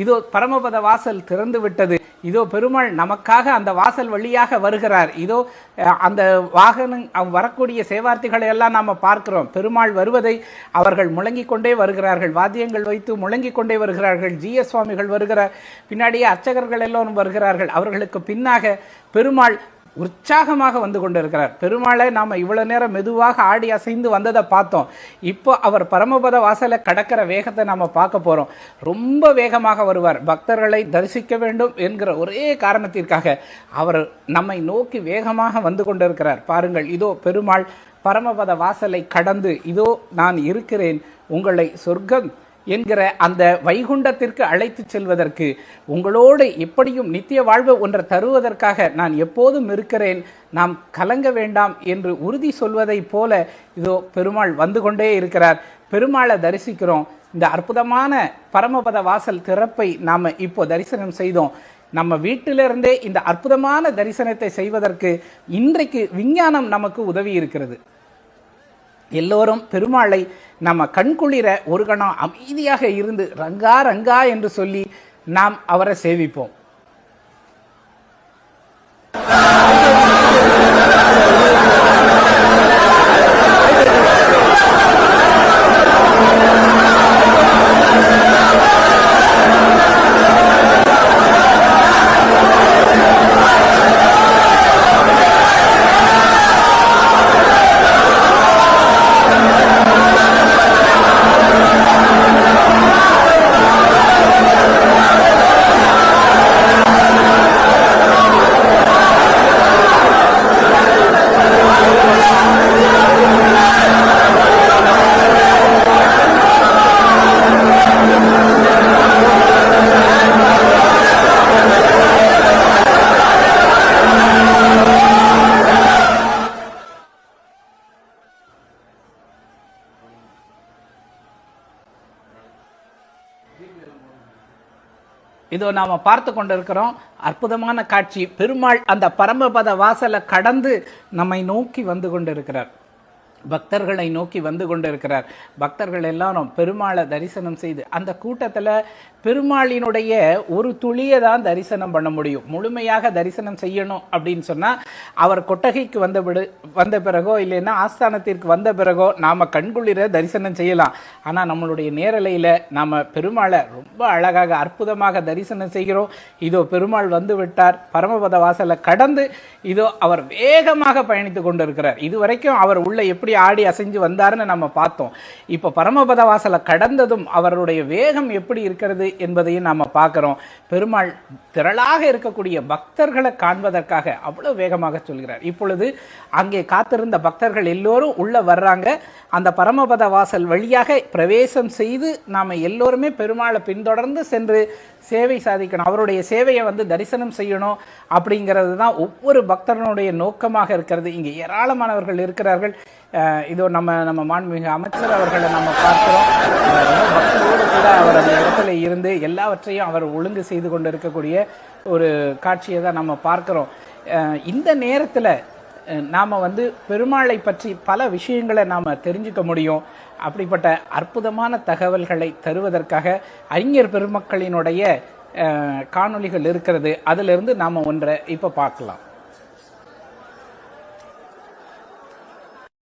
இதோ பரமபத வாசல் திறந்து விட்டது. இதோ பெருமாள் நமக்காக அந்த வாசல் வழியாக வருகிறார். இதோ அந்த வாகனம் வரக்கூடிய சேவார்த்திகளை எல்லாம் நாம் பார்க்கிறோம். பெருமாள் வருவதை அவர்கள் முழங்கிக் கொண்டே வருகிறார்கள், வாத்தியங்கள் வைத்து முழங்கிக் கொண்டே வருகிறார்கள். ஜிஎஸ் சுவாமிகள் வருகிறார், பின்னாடியே அர்ச்சகர்கள் எல்லோரும் வருகிறார்கள். அவர்களுக்கு பின்னாக பெருமாள் உற்சாகமாக வந்து கொண்டிருக்கிறார். பெருமாளை நாம் இவ்வளவு நேரம் மெதுவாக ஆடி அசைந்து வந்ததை பார்த்தோம். இப்போ அவர் பரமபத வாசலை கடக்கிற வேகத்தை நாம் பார்க்க போறோம். ரொம்ப வேகமாக வருவார். பக்தர்களை தரிசிக்க வேண்டும் என்கிற ஒரே காரணத்திற்காக அவர் நம்மை நோக்கி வேகமாக வந்து கொண்டிருக்கிறார். பாருங்கள், இதோ பெருமாள் பரமபத வாசலை கடந்து இதோ நான் இருக்கிறேன், உங்களை சொர்க்கம் என்கிற அந்த வைகுண்டத்திற்கு அழைத்து செல்வதற்கு, உங்களோடு எப்படியும் நித்திய வாழ்வு ஒன்றை தருவதற்காக நான் எப்போதும் இருக்கிறேன், நாம் கலங்க வேண்டாம் என்று உறுதி சொல்வதை போல இதோ பெருமாள் வந்து கொண்டே இருக்கிறார். பெருமாளை தரிசிக்கிறோம். இந்த அற்புதமான பரமபத வாசல் திறப்பை நாம் இப்போ தரிசனம் செய்தோம். நம்ம வீட்டிலிருந்தே இந்த அற்புதமான தரிசனத்தை செய்வதற்கு இன்றைக்கு விஞ்ஞானம் நமக்கு உதவி இருக்கிறது. எல்லோரும் பெருமாளை நம்ம கண்குளிர ஒரு கணம் அமைதியாக இருந்து ரங்கா ரங்கா என்று சொல்லி நாம் அவரை சேவிப்போம். இதோ நாம பார்த்து கொண்டிருக்கிறோம் அற்புதமான காட்சி. பெருமாள் அந்த பரமபத வாசலை கடந்து நம்மை நோக்கி வந்து கொண்டிருக்கிறார், பக்தர்களை நோக்கி வந்து கொண்டிருக்கிறார். பக்தர்கள் எல்லாரும் பெருமாளை தரிசனம் செய்து, அந்த கூட்டத்தில் பெருமாளினுடைய ஒரு துளியை தான் தரிசனம் பண்ண முடியும். முழுமையாக தரிசனம் செய்யணும் அப்படின்னு சொன்னால் அவர் கொட்டகைக்கு வந்த பிறகோ இல்லைன்னா ஆஸ்தானத்திற்கு வந்த பிறகோ நாம் கண்குளிர தரிசனம் செய்யலாம். ஆனால் நம்மளுடைய நேரலையில் நாம் பெருமாளை ரொம்ப அழகாக அற்புதமாக தரிசனம் செய்கிறோம். இதோ பெருமாள் வந்து விட்டார். பரமபத வாசலை கடந்து இதோ அவர் வேகமாக பயணித்து கொண்டிருக்கிறார். இதுவரைக்கும் அவர் உள்ள எப்படி ஆடி அசைஞ்சு வந்தாருன்னு நம்ம பார்த்தோம். இப்போ பரமபத வாசலை கடந்ததும் அவருடைய வேகம் எப்படி இருக்கிறது என்பதையும் நாம பார்க்கிறோம். பெருமாள் திரளாக இருக்கக்கூடிய பக்தர்களை காண்பதற்காக அவ்வளவு வேகமாக சொல்கிறார். இப்பொழுது அங்கே காத்திருந்த பக்தர்கள் எல்லோரும் உள்ள வர்றாங்க. அந்த பரமபத வாசல் வழியாக பிரவேசம் செய்து நாம எல்லோருமே பெருமாளை பின்தொடர்ந்து சென்று சேவை சாதிக்கணும், அவருடைய சேவையை வந்து தரிசனம் செய்யணும் அப்படிங்கிறது தான் ஒவ்வொரு பக்தர்களுடைய நோக்கமாக இருக்கிறது. இங்கே ஏராளமானவர்கள் இருக்கிறார்கள். இதோ நம்ம மாண்புமிகு அமைச்சர் அவர்களை நம்ம பார்க்கிறோம். பக்தரோடு கூட அவர் அந்த இடத்துல இருந்து எல்லாவற்றையும் அவர் ஒழுங்கு செய்து கொண்டு இருக்கக்கூடிய ஒரு காட்சியை தான் நம்ம பார்க்கிறோம். இந்த நேரத்தில் நாம் வந்து பெருமாளை பற்றி பல விஷயங்களை நாம் தெரிஞ்சுக்க முடியும். அப்படிப்பட்ட அற்புதமான தகவல்களை தருவதற்காக அறிஞர் பெருமக்களினுடைய காணொளிகள் இருக்கிறது. அதிலிருந்து நாம் ஒன்றை இப்போ பார்க்கலாம்.